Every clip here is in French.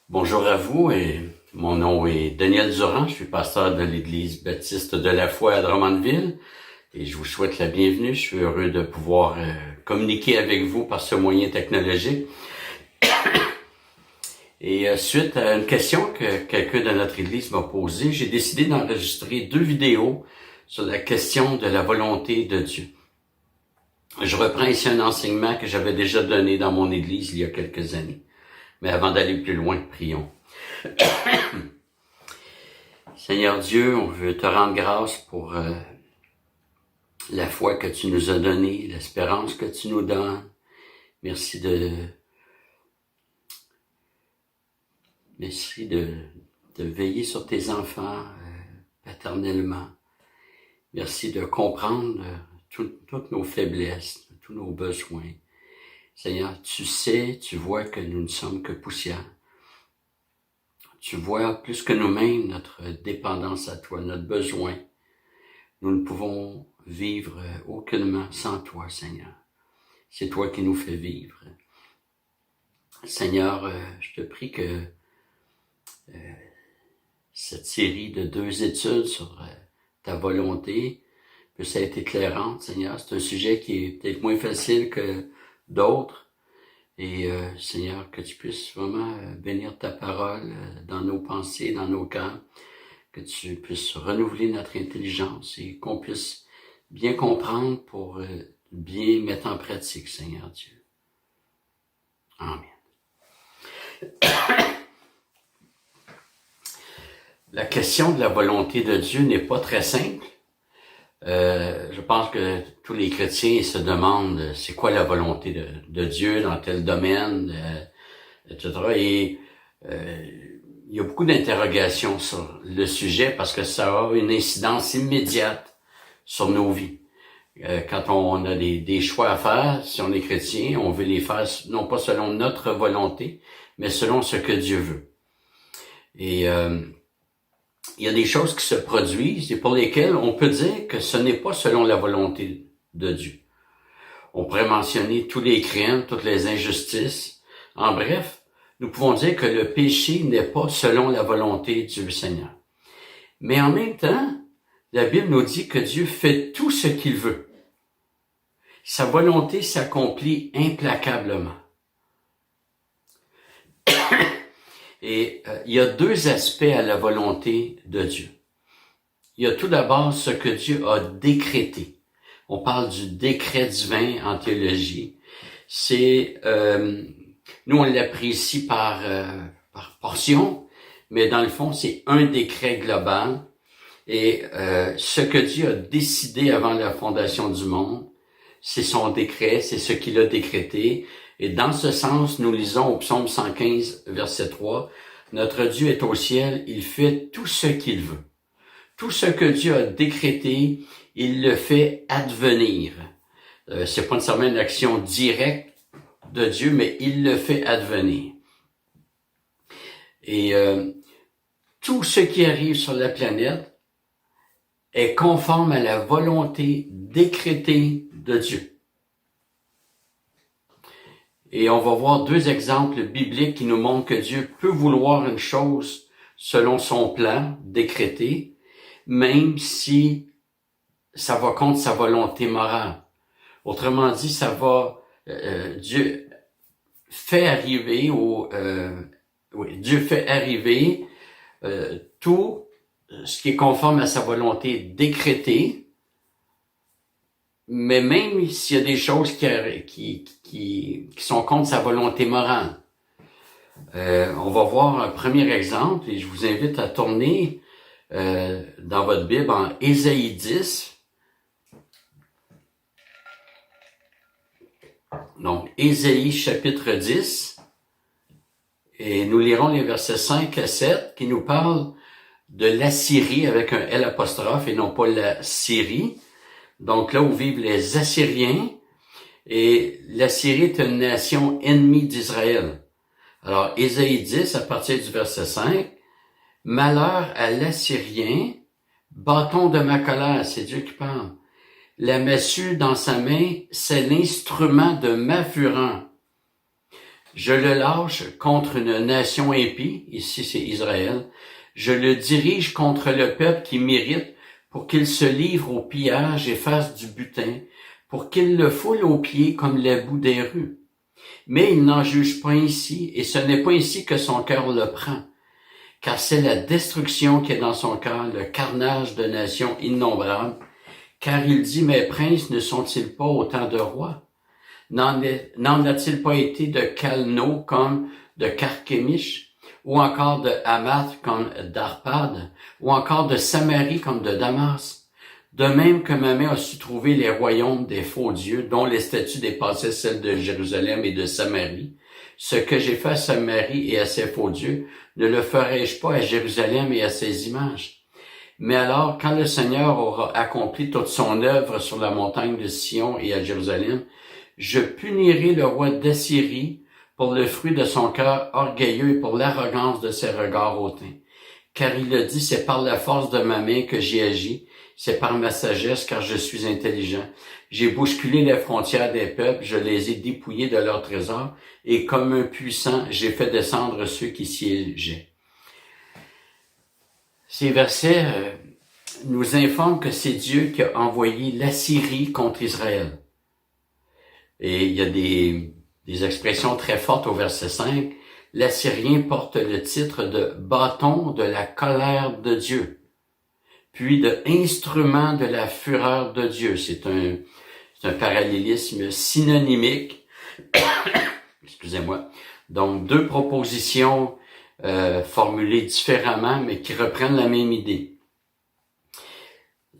Bonjour à vous, et mon nom est Daniel Durand, je suis pasteur de l'Église baptiste de la foi à Drummondville et je vous souhaite la bienvenue. Je suis heureux de pouvoir communiquer avec vous par ce moyen technologique. Et suite à une question que quelqu'un de notre Église m'a posée, j'ai décidé d'enregistrer 2 vidéos sur la question de la volonté de Dieu. Je reprends ici un enseignement que j'avais déjà donné dans mon Église il y a quelques années. Mais avant d'aller plus loin, prions. Seigneur Dieu, on veut te rendre grâce pour la foi que tu nous as donnée, l'espérance que tu nous donnes. Merci de veiller sur tes enfants paternellement. Merci de comprendre toutes nos faiblesses, tous nos besoins. Seigneur, tu sais, tu vois que nous ne sommes que poussière. Tu vois plus que nous-mêmes notre dépendance à toi, notre besoin. Nous ne pouvons vivre aucunement sans toi, Seigneur. C'est toi qui nous fais vivre. Seigneur, je te prie que cette série de 2 études sur ta volonté puisse être éclairante, Seigneur. C'est un sujet qui est peut-être moins facile que d'autres. Et Seigneur, que tu puisses vraiment bénir ta parole dans nos pensées, dans nos cœurs, que tu puisses renouveler notre intelligence et qu'on puisse bien comprendre pour bien mettre en pratique, Seigneur Dieu. Amen. La question de la volonté de Dieu n'est pas très simple. Je pense que tous les chrétiens se demandent c'est quoi la volonté de Dieu dans tel domaine, etc. Et il y a beaucoup d'interrogations sur le sujet parce que ça a une incidence immédiate sur nos vies. Quand on a des choix à faire, si on est chrétien, on veut les faire non pas selon notre volonté, mais selon ce que Dieu veut. Et il y a des choses qui se produisent et pour lesquelles on peut dire que ce n'est pas selon la volonté de Dieu. On pourrait mentionner tous les crimes, toutes les injustices. En bref, nous pouvons dire que le péché n'est pas selon la volonté du Seigneur. Mais en même temps, la Bible nous dit que Dieu fait tout ce qu'il veut. Sa volonté s'accomplit implacablement. Et il y a 2 aspects à la volonté de Dieu. Il y a tout d'abord ce que Dieu a décrété. On parle du décret divin en théologie. C'est, nous on l'apprécie par portion, mais dans le fond c'est un décret global. Et ce que Dieu a décidé avant la fondation du monde, c'est son décret, c'est ce qu'il a décrété. Et dans ce sens, nous lisons au psaume 115, verset 3, « Notre Dieu est au ciel, il fait tout ce qu'il veut. » Tout ce que Dieu a décrété, il le fait advenir. C'est pas nécessairement une action directe de Dieu, mais il le fait advenir. Et tout ce qui arrive sur la planète est conforme à la volonté décrétée de Dieu. Et on va voir 2 exemples bibliques qui nous montrent que Dieu peut vouloir une chose selon son plan décrété, même si ça va contre sa volonté morale. Autrement dit, Dieu fait arriver tout ce qui est conforme à sa volonté décrétée. Mais même s'il y a des choses qui sont contre sa volonté morale. On va voir un premier exemple et je vous invite à tourner dans votre Bible en Ésaïe 10. Donc, Ésaïe chapitre 10. Et nous lirons les versets 5 à 7 qui nous parlent de l'Assyrie avec un L apostrophe et non pas la Syrie. Donc là où vivent les Assyriens, Et l'Assyrie est une nation ennemie d'Israël. Alors, Ésaïe 10, à partir du verset 5, « Malheur à l'Assyrien, bâton de ma colère », c'est Dieu qui parle. « La massue dans sa main, c'est l'instrument de ma fureur. Je le lâche contre une nation impie, ici c'est Israël. Je le dirige contre le peuple qui mérite pour qu'il se livre au pillage et fasse du butin, pour qu'il le foule aux pieds comme les bouts des rues. Mais il n'en juge pas ainsi, et ce n'est pas ainsi que son cœur le prend, car c'est la destruction qui est dans son cœur, le carnage de nations innombrables, car il dit, mes princes ne sont-ils pas autant de rois? N'en a-t-il pas été de Calno comme de Carchemish, ou encore de Hamath comme d'Arpad, ou encore de Samarie comme de Damas? De même que ma main a su trouver les royaumes des faux dieux, dont les statues dépassaient celles de Jérusalem et de Samarie, ce que j'ai fait à Samarie et à ses faux dieux, ne le ferai-je pas à Jérusalem et à ses images? Mais alors, quand le Seigneur aura accompli toute son œuvre sur la montagne de Sion et à Jérusalem, je punirai le roi d'Assyrie pour le fruit de son cœur orgueilleux et pour l'arrogance de ses regards hautains. Car il a dit, c'est par la force de ma main que j'y agis, c'est par ma sagesse car je suis intelligent. J'ai bousculé les frontières des peuples, je les ai dépouillés de leurs trésors, et comme un puissant, j'ai fait descendre ceux qui siégeaient. Ces versets nous informent que c'est Dieu qui a envoyé l'Assyrie contre Israël. Et il y a des expressions très fortes au verset 5. L'Assyrien porte le titre de bâton de la colère de Dieu, puis de instrument de la fureur de Dieu. C'est un parallélisme synonymique. Excusez-moi. Donc, deux propositions formulées différemment, mais qui reprennent la même idée.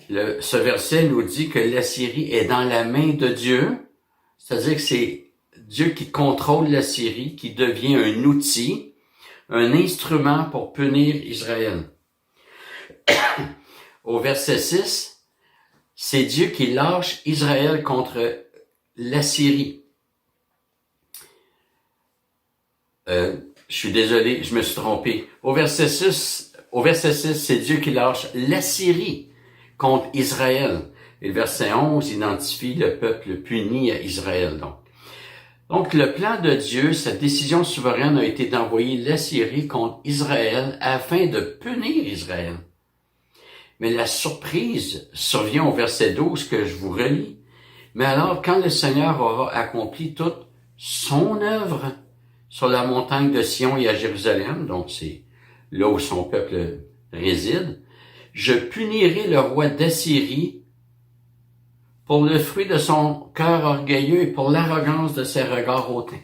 Ce verset nous dit que l'Assyrie est dans la main de Dieu. C'est-à-dire que c'est Dieu qui contrôle l'Assyrie, qui devient un outil, un instrument pour punir Israël. Au verset 6, c'est Dieu qui lâche Israël contre l'Assyrie. Je suis désolé, je me suis trompé. Au verset 6, c'est Dieu qui lâche l'Assyrie contre Israël. Et le verset 11 identifie le peuple puni à Israël. Donc, le plan de Dieu, sa décision souveraine a été d'envoyer l'Assyrie contre Israël afin de punir Israël. Mais la surprise survient au verset 12 que je vous relis. Mais alors, quand le Seigneur aura accompli toute son œuvre sur la montagne de Sion et à Jérusalem, donc c'est là où son peuple réside, je punirai le roi d'Assyrie pour le fruit de son cœur orgueilleux et pour l'arrogance de ses regards hautains.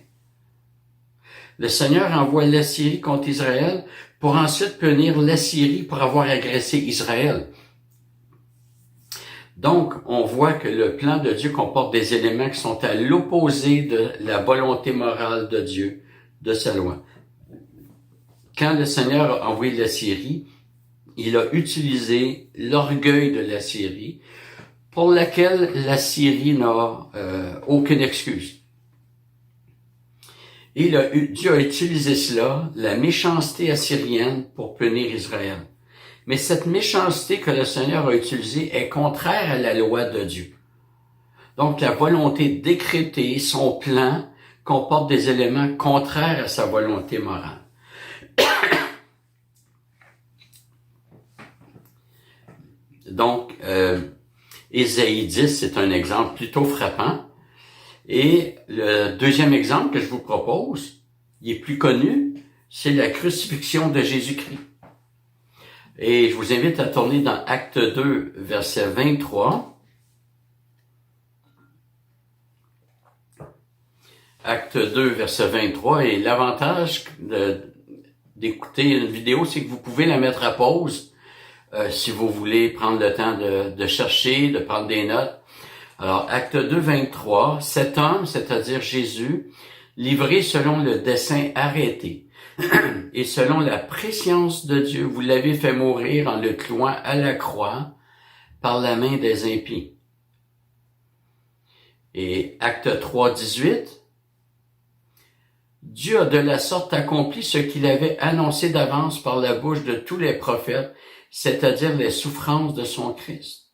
Le Seigneur envoie l'Assyrie contre Israël pour ensuite punir l'Assyrie pour avoir agressé Israël. Donc, on voit que le plan de Dieu comporte des éléments qui sont à l'opposé de la volonté morale de Dieu, de sa loi. Quand le Seigneur a envoyé l'Assyrie, il a utilisé l'orgueil de l'Assyrie, pour laquelle l'Assyrie n'a aucune excuse. Et Dieu a utilisé cela, la méchanceté assyrienne, pour punir Israël. Mais cette méchanceté que le Seigneur a utilisée est contraire à la loi de Dieu. Donc la volonté décrétée, son plan, comporte des éléments contraires à sa volonté morale. Donc, Ésaïe 10, c'est un exemple plutôt frappant. Et le deuxième exemple que je vous propose, il est plus connu, c'est la crucifixion de Jésus-Christ. Et je vous invite à tourner dans Acte 2, verset 23. Acte 2, verset 23. Et l'avantage d'écouter une vidéo, c'est que vous pouvez la mettre à pause si vous voulez prendre le temps de chercher, de prendre des notes. Alors, Acte 2, 23, cet homme, c'est-à-dire Jésus, livré selon le dessein arrêté et selon la prescience de Dieu, vous l'avez fait mourir en le clouant à la croix par la main des impies. Et Acte 3, 18, Dieu a de la sorte accompli ce qu'il avait annoncé d'avance par la bouche de tous les prophètes, c'est-à-dire les souffrances de son Christ.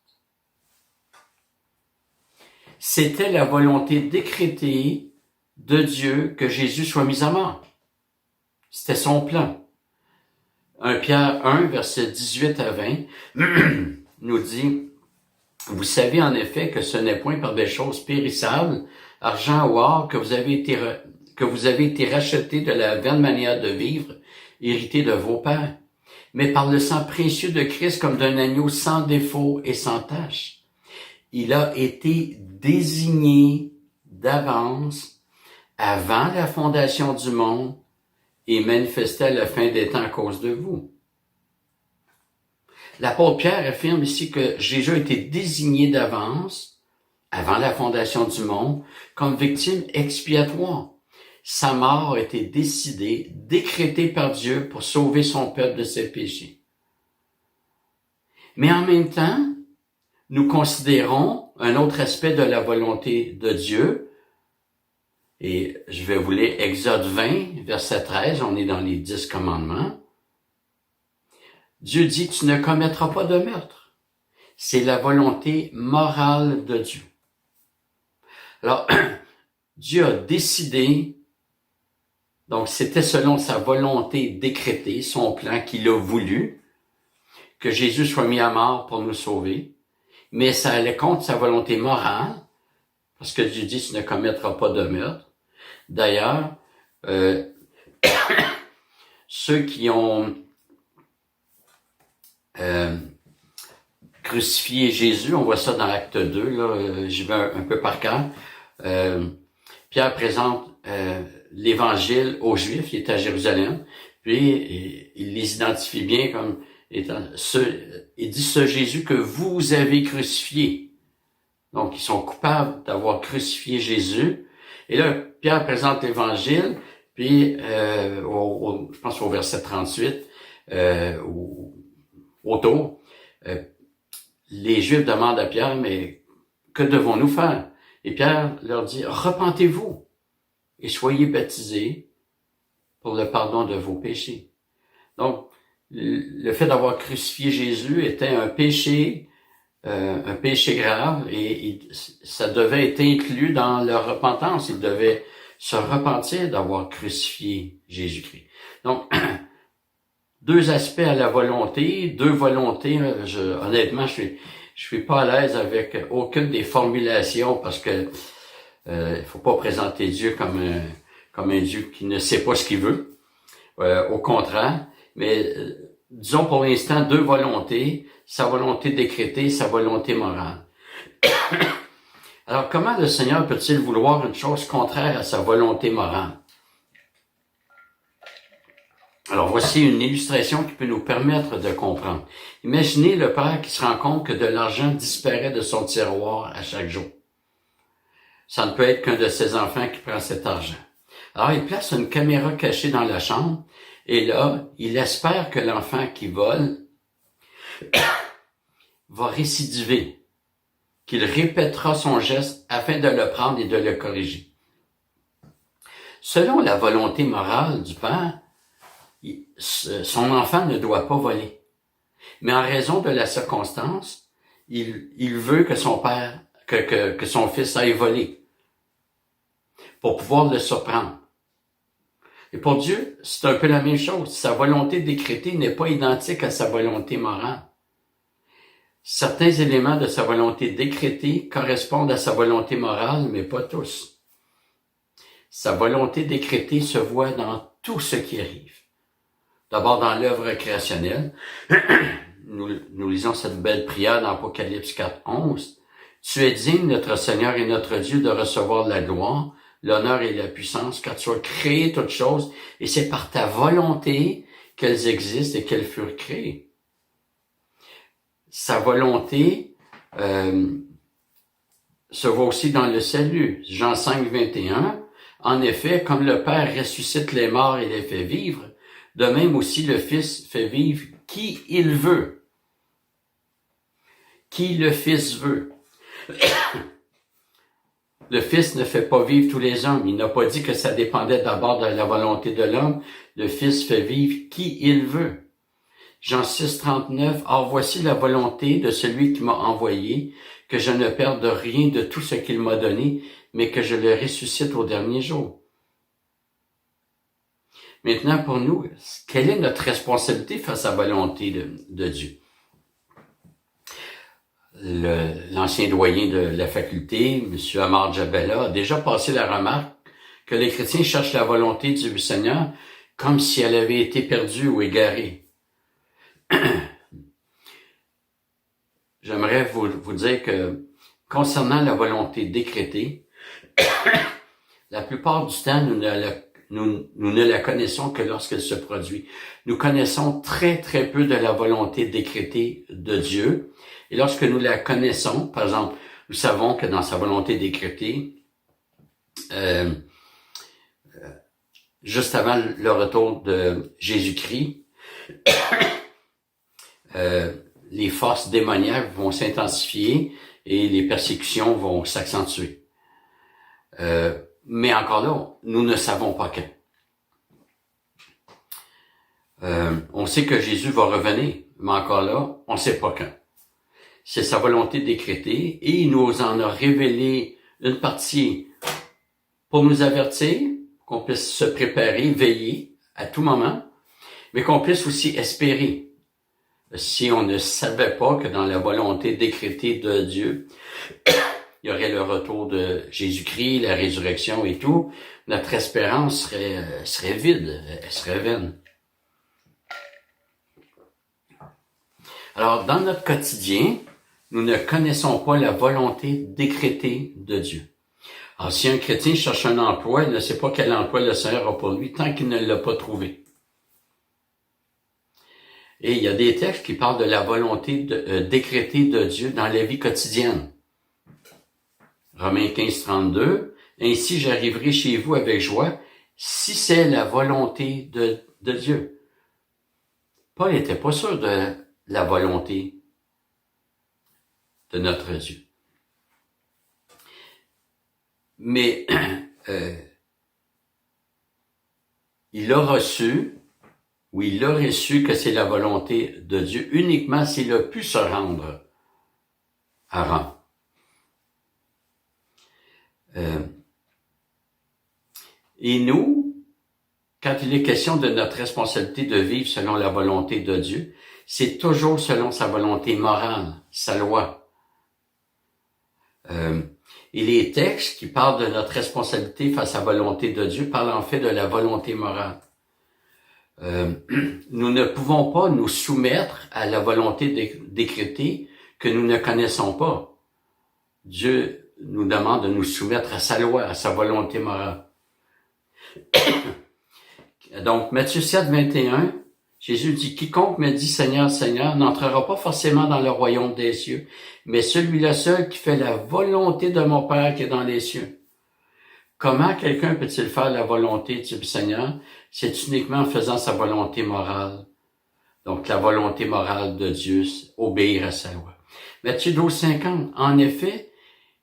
C'était la volonté décrétée de Dieu que Jésus soit mis à mort. C'était son plan. 1 Pierre 1, versets 18 à 20, nous dit, « Vous savez en effet que ce n'est point par des choses périssables, argent ou or, que vous avez été rachetés de la vaine manière de vivre, hérité de vos pères, mais par le sang précieux de Christ comme d'un agneau sans défaut et sans tache. Il a été désigné d'avance avant la fondation du monde et manifesté à la fin des temps à cause de vous. » L'apôtre Pierre affirme ici que Jésus a été désigné d'avance, avant la fondation du monde, comme victime expiatoire. Sa mort a été décidée, décrétée par Dieu pour sauver son peuple de ses péchés. Mais en même temps, nous considérons un autre aspect de la volonté de Dieu, et je vais vous lire Exode 20, verset 13, on est dans les 10 commandements. Dieu dit, tu ne commettras pas de meurtre. C'est la volonté morale de Dieu. Alors, Dieu a décidé, donc c'était selon sa volonté décrétée, son plan qu'il a voulu, que Jésus soit mis à mort pour nous sauver, mais ça allait contre sa volonté morale, parce que Dieu dit, tu ne commettras pas de meurtre. D'ailleurs, ceux qui ont crucifié Jésus, on voit ça dans l'acte 2, là, j'y vais un peu par cœur. Pierre présente l'évangile aux Juifs, il est à Jérusalem, puis il les identifie bien comme étant il dit ce Jésus que vous avez crucifié. Donc, ils sont coupables d'avoir crucifié Jésus. Et là, Pierre présente l'évangile, puis je pense au verset 38, autour, les Juifs demandent à Pierre, mais que devons-nous faire? Et Pierre leur dit, repentez-vous et soyez baptisés pour le pardon de vos péchés. Donc, le fait d'avoir crucifié Jésus était un péché grave et ça devait être inclus dans leur repentance. Ils devaient se repentir d'avoir crucifié Jésus-Christ. Donc, deux aspects à la volonté, deux volontés. Honnêtement, je suis pas à l'aise avec aucune des formulations parce que il faut pas présenter Dieu comme un Dieu qui ne sait pas ce qu'il veut. Au contraire, mais disons pour l'instant deux volontés, sa volonté décrétée, sa volonté morale. Alors, comment le Seigneur peut-il vouloir une chose contraire à sa volonté morale? Alors, voici une illustration qui peut nous permettre de comprendre. Imaginez le père qui se rend compte que de l'argent disparaît de son tiroir à chaque jour. Ça ne peut être qu'un de ses enfants qui prend cet argent. Alors, il place une caméra cachée dans la chambre et là, il espère que l'enfant qui vole va récidiver, qu'il répétera son geste afin de le prendre et de le corriger. Selon la volonté morale du père, son enfant ne doit pas voler. Mais en raison de la circonstance, il veut que son père, que son fils aille voler pour pouvoir le surprendre. Et pour Dieu, c'est un peu la même chose. Sa volonté décrétée n'est pas identique à sa volonté morale. Certains éléments de sa volonté décrétée correspondent à sa volonté morale, mais pas tous. Sa volonté décrétée se voit dans tout ce qui arrive. D'abord dans l'œuvre créationnelle. Nous lisons cette belle prière dans Apocalypse 4, 11. Tu es digne, notre Seigneur et notre Dieu, de recevoir la gloire, l'honneur et la puissance, car tu as créé toutes choses, et c'est par ta volonté qu'elles existent et qu'elles furent créées. Sa volonté se voit aussi dans le salut. Jean 5, 21. En effet, comme le Père ressuscite les morts et les fait vivre, de même aussi le Fils fait vivre qui il veut. Qui le Fils veut. Le Fils ne fait pas vivre tous les hommes. Il n'a pas dit que ça dépendait d'abord de la volonté de l'homme. Le Fils fait vivre qui il veut. Jean 6, 39. Or voici la volonté de celui qui m'a envoyé, que je ne perde rien de tout ce qu'il m'a donné, mais que je le ressuscite au dernier jour. Maintenant, pour nous, quelle est notre responsabilité face à la volonté de Dieu? L'ancien doyen de la faculté, M. Amar Jabella, a déjà passé la remarque que les chrétiens cherchent la volonté du Seigneur comme si elle avait été perdue ou égarée. J'aimerais vous dire que concernant la volonté décrétée, la plupart du temps, nous ne la connaissons que lorsqu'elle se produit. Nous connaissons très, très peu de la volonté décrétée de Dieu. Et lorsque nous la connaissons, par exemple, nous savons que dans sa volonté décrétée, juste avant le retour de Jésus-Christ, les forces démoniaques vont s'intensifier et les persécutions vont s'accentuer. Mais encore là, nous ne savons pas quand. On sait que Jésus va revenir, mais encore là, on ne sait pas quand. C'est sa volonté décrétée et il nous en a révélé une partie pour nous avertir, qu'on puisse se préparer, veiller à tout moment, mais qu'on puisse aussi espérer. Si on ne savait pas que dans la volonté décrétée de Dieu, il y aurait le retour de Jésus-Christ, la résurrection et tout, notre espérance serait vide, elle serait vaine. Alors, dans notre quotidien, nous ne connaissons pas la volonté décrétée de Dieu. Alors, si un chrétien cherche un emploi, il ne sait pas quel emploi le Seigneur a pour lui tant qu'il ne l'a pas trouvé. Et il y a des textes qui parlent de la volonté décrétée de Dieu dans la vie quotidienne. Romains 15, 32. Ainsi, j'arriverai chez vous avec joie, si c'est la volonté de Dieu. Paul n'était pas sûr de la volonté de notre Dieu. Mais il aurait su que c'est la volonté de Dieu uniquement s'il a pu se rendre à Rome. Et nous, quand il est question de notre responsabilité de vivre selon la volonté de Dieu, c'est toujours selon sa volonté morale, sa loi. Et les textes qui parlent de notre responsabilité face à la volonté de Dieu parlent en fait de la volonté morale. Nous ne pouvons pas nous soumettre à la volonté décrétée que nous ne connaissons pas. Dieu nous demande de nous soumettre à sa loi, à sa volonté morale. Donc, Matthieu 7, 21, Jésus dit, « Quiconque me dit Seigneur, Seigneur, n'entrera pas forcément dans le royaume des cieux, mais celui-là seul qui fait la volonté de mon Père qui est dans les cieux. » Comment quelqu'un peut-il faire la volonté du Seigneur? C'est uniquement en faisant sa volonté morale. Donc, la volonté morale de Dieu, obéir à sa loi. Matthieu 12, 50, en effet,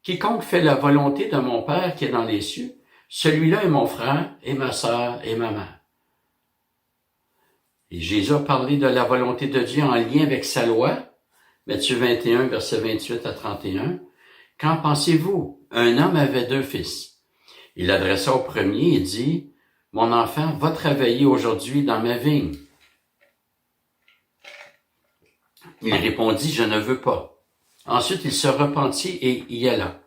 quiconque fait la volonté de mon Père qui est dans les cieux, celui-là est mon frère et ma sœur et ma mère. Et Jésus a parlé de la volonté de Dieu en lien avec sa loi. Matthieu 21, verset 28 à 31. Qu'en pensez-vous? Un homme avait 2 fils. Il l'adressa au premier et dit, « Mon enfant, va travailler aujourd'hui dans ma vigne. » Il répondit, « Je ne veux pas. » Ensuite, il se repentit et y alla.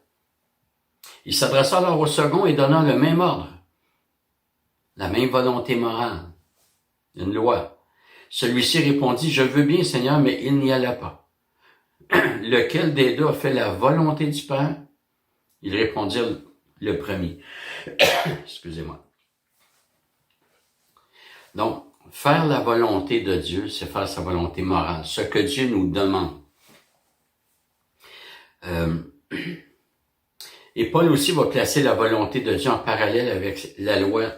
Il s'adressa alors au second et donna le même ordre, la même volonté morale, une loi. Celui-ci répondit, « Je veux bien, Seigneur, mais il n'y alla pas. » Lequel des deux a fait la volonté du Père? Il répondit le premier. Excusez-moi. Donc, faire la volonté de Dieu, c'est faire sa volonté morale, ce que Dieu nous demande. Et Paul aussi va placer la volonté de Dieu en parallèle avec la loi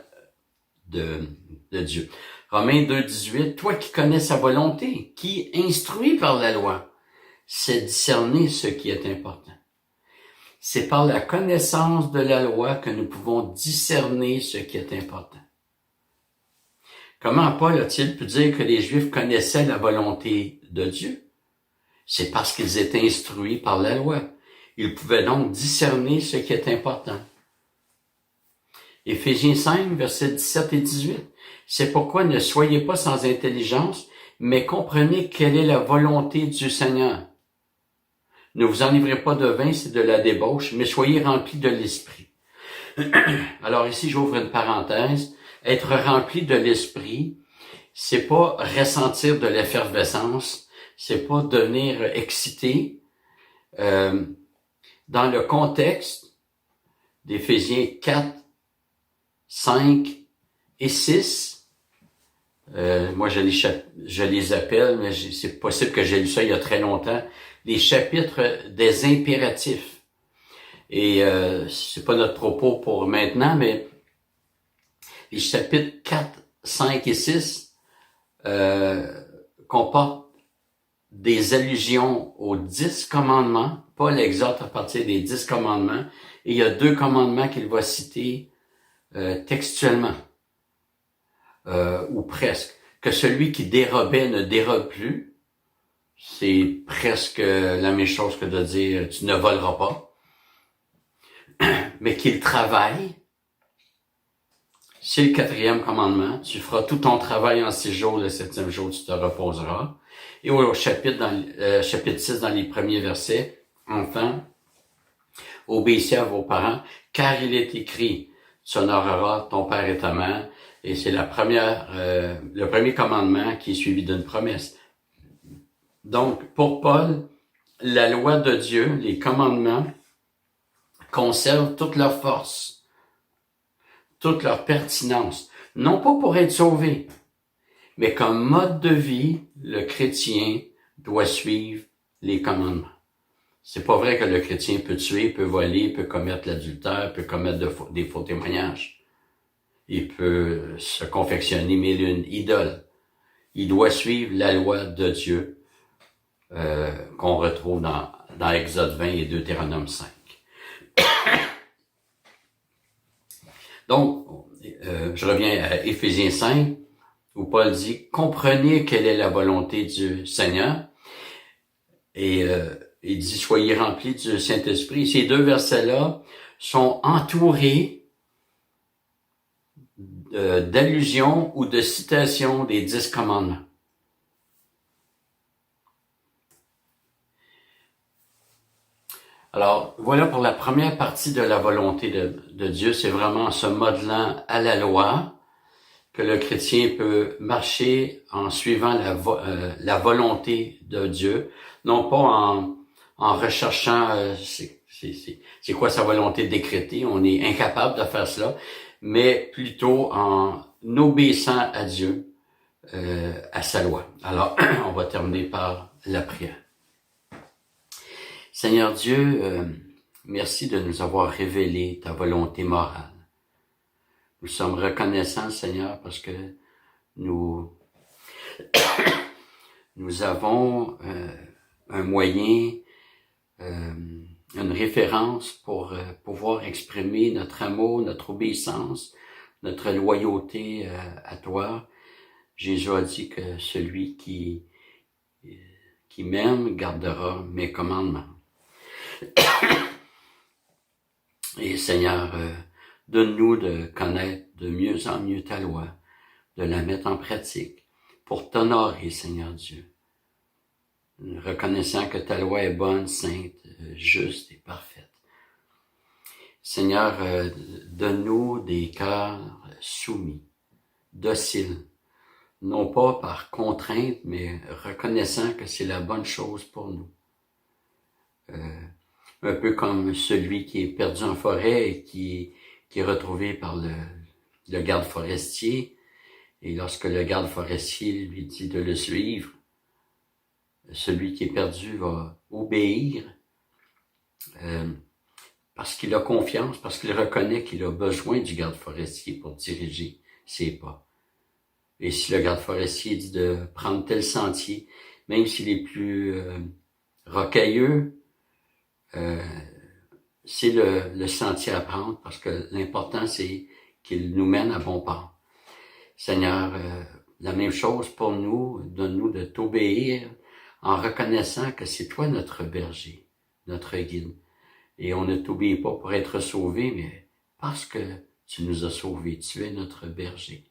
de Dieu. Romains 2, 18, « Toi qui connais sa volonté, qui instruit par la loi, c'est discerner ce qui est important. » C'est par la connaissance de la loi que nous pouvons discerner ce qui est important. Comment Paul a-t-il pu dire que les Juifs connaissaient la volonté de Dieu? C'est parce qu'ils étaient instruits par la loi. Ils pouvaient donc discerner ce qui est important. Éphésiens 5, versets 17 et 18. C'est pourquoi ne soyez pas sans intelligence, mais comprenez quelle est la volonté du Seigneur. Ne vous enivrez pas de vin, c'est de la débauche, mais soyez remplis de l'esprit. Alors ici, j'ouvre une parenthèse. Être rempli de l'esprit, c'est pas ressentir de l'effervescence, c'est pas devenir excité. Dans le contexte d'Éphésiens 4, 5 et 6, moi je les appelle, mais c'est possible que j'ai lu ça il y a très longtemps, les chapitres des impératifs. Et c'est pas notre propos pour maintenant, mais les chapitres 4, 5 et 6 comportent des allusions aux 10 commandements. Paul exhorte à partir des 10 commandements. Et il y a 2 commandements qu'il va citer textuellement, ou presque. Que celui qui dérobait ne dérobe plus. C'est presque la même chose que de dire tu ne voleras pas. Mais qu'il travaille. C'est le 4e commandement. Tu feras tout ton travail en 6 jours, le 7e jour, tu te reposeras. Et au chapitre 6, dans les premiers versets, enfants, obéissez à vos parents, car il est écrit, tu honoreras ton père et ta mère. Et c'est le premier commandement qui est suivi d'une promesse. Donc, pour Paul, la loi de Dieu, les commandements, conservent toute leur force, toute leur pertinence, non pas pour être sauvé, mais comme mode de vie, le chrétien doit suivre les commandements. C'est pas vrai que le chrétien peut tuer, peut voler, peut commettre l'adultère, peut commettre des faux témoignages. Il peut se confectionner mille et une idoles. Il doit suivre la loi de Dieu qu'on retrouve dans Exode 20 et Deutéronome 5. Donc, je reviens à Éphésiens 5, où Paul dit « Comprenez quelle est la volonté du Seigneur ». Et il dit « Soyez remplis du Saint-Esprit ». Ces 2 versets-là sont entourés d'allusions ou de citations des 10 commandements. Alors, voilà pour la première partie de la volonté de Dieu. C'est vraiment en se modelant à la loi que le chrétien peut marcher en suivant la volonté de Dieu, non pas en recherchant c'est quoi sa volonté décrétée. On est incapable de faire cela, mais plutôt en obéissant à Dieu, à sa loi. Alors, on va terminer par la prière. Seigneur Dieu, merci de nous avoir révélé ta volonté morale. Nous sommes reconnaissants, Seigneur, parce que nous avons un moyen, une référence pour pouvoir exprimer notre amour, notre obéissance, notre loyauté à toi. Jésus a dit que celui qui m'aime gardera mes commandements. Et Seigneur, donne-nous de connaître de mieux en mieux ta loi, de la mettre en pratique pour t'honorer, Seigneur Dieu. Reconnaissant que ta loi est bonne, sainte, juste et parfaite. Seigneur, donne-nous des cœurs soumis, dociles, non pas par contrainte, mais reconnaissant que c'est la bonne chose pour nous. Un peu comme celui qui est perdu en forêt et qui est retrouvé par le garde forestier. Et lorsque le garde forestier lui dit de le suivre, celui qui est perdu va obéir parce qu'il a confiance, parce qu'il reconnaît qu'il a besoin du garde forestier pour diriger ses pas. Et si le garde forestier dit de prendre tel sentier, même s'il est plus rocailleux, c'est le sentier à prendre parce que l'important, c'est qu'il nous mène à bon port. Seigneur, la même chose pour nous, donne-nous de t'obéir en reconnaissant que c'est toi notre berger, notre guide. Et on ne t'obéit pas pour être sauvé, mais parce que tu nous as sauvés, tu es notre berger.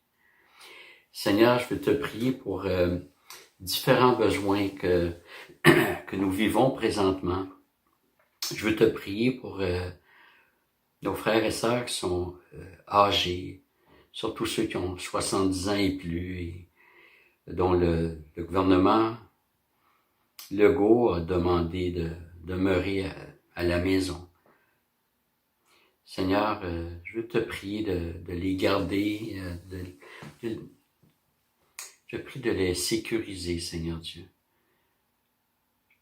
Seigneur, je veux te prier pour différents besoins que nous vivons présentement. Je veux te prier pour nos frères et sœurs qui sont âgés, surtout ceux qui ont 70 ans et plus, et dont le gouvernement Legault a demandé de demeurer à la maison. Seigneur, je veux te prier de les garder, je prie de les sécuriser, Seigneur Dieu.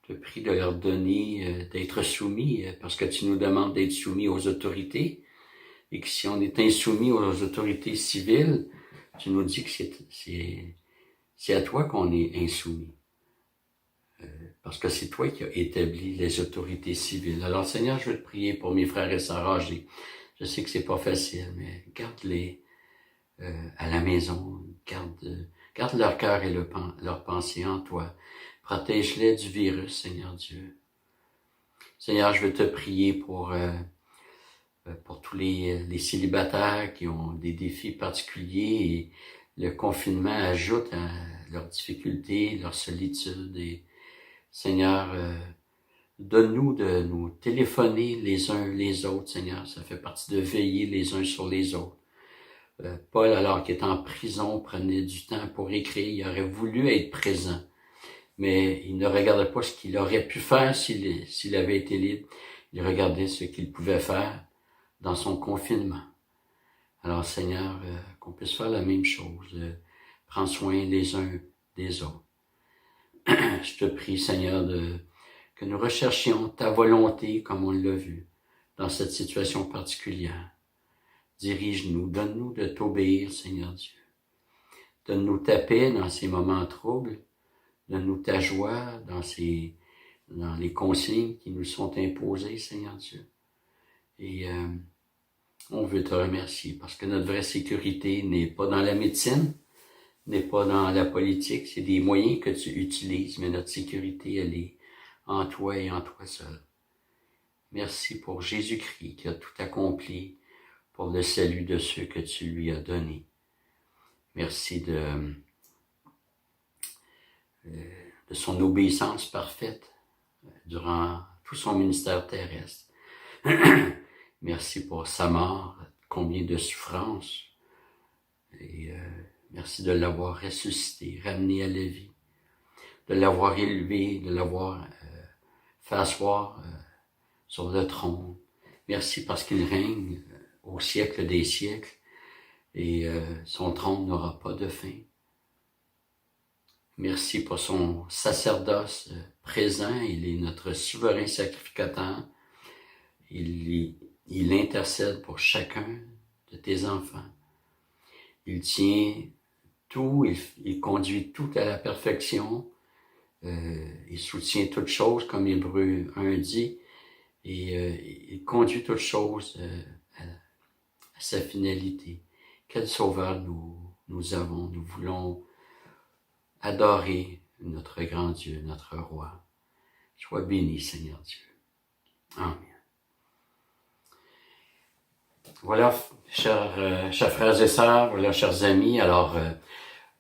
Je te prie de leur donner, d'être soumis, parce que tu nous demandes d'être soumis aux autorités, et que si on est insoumis aux autorités civiles, tu nous dis que c'est à toi qu'on est insoumis. Parce que c'est toi qui as établi les autorités civiles. Alors Seigneur, je veux te prier pour mes frères et sœurs âgés. Je sais que c'est pas facile, mais garde-les à la maison, garde leur cœur et leur pensée en toi. Protège-les du virus, Seigneur Dieu. Seigneur, je veux te prier pour tous les célibataires qui ont des défis particuliers et le confinement ajoute à leurs difficultés, leur solitude. Et Seigneur, donne-nous de nous téléphoner les uns les autres, Seigneur. Ça fait partie de veiller les uns sur les autres. Paul, alors qu'il était en prison, prenait du temps pour écrire. Il aurait voulu être présent, mais il ne regardait pas ce qu'il aurait pu faire s'il avait été libre. Il regardait ce qu'il pouvait faire dans son confinement. Alors, Seigneur, qu'on puisse faire la même chose. Prends soin les uns des autres. Je te prie, Seigneur, que nous recherchions ta volonté comme on l'a vu dans cette situation particulière. Dirige-nous, donne-nous de t'obéir, Seigneur Dieu. Donne-nous ta paix dans ces moments troubles. Donne-nous ta joie dans les consignes qui nous sont imposées, Seigneur Dieu. Et on veut te remercier parce que notre vraie sécurité n'est pas dans la médecine, n'est pas dans la politique, c'est des moyens que tu utilises, mais notre sécurité, elle est en toi et en toi seul. Merci pour Jésus-Christ qui a tout accompli pour le salut de ceux que tu lui as donnés. Merci de son obéissance parfaite durant tout son ministère terrestre. Merci pour sa mort, combien de souffrances, et merci de l'avoir ressuscité, ramené à la vie, de l'avoir élevé, de l'avoir fait asseoir sur le trône. Merci parce qu'il règne au siècle des siècles et son trône n'aura pas de fin. Merci pour son sacerdoce présent, il est notre souverain sacrificateur, il intercède pour chacun de tes enfants. Il tient tout, il conduit tout à la perfection, il soutient toutes choses comme Hébreux 1 dit, et il conduit toutes choses à sa finalité. Quel sauveur nous avons, nous voulons adorer notre grand Dieu, notre roi. Sois béni, Seigneur Dieu. Amen. Voilà, chers frères et sœurs, voilà, chers amis, alors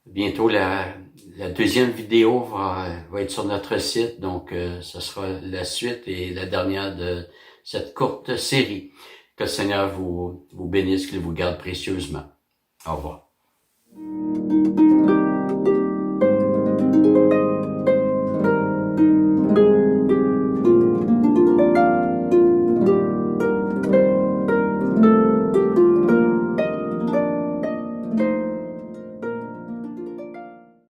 bientôt la deuxième vidéo va être sur notre site, donc ce sera la suite et la dernière de cette courte série. Que le Seigneur vous bénisse, qu'il vous garde précieusement. Au revoir.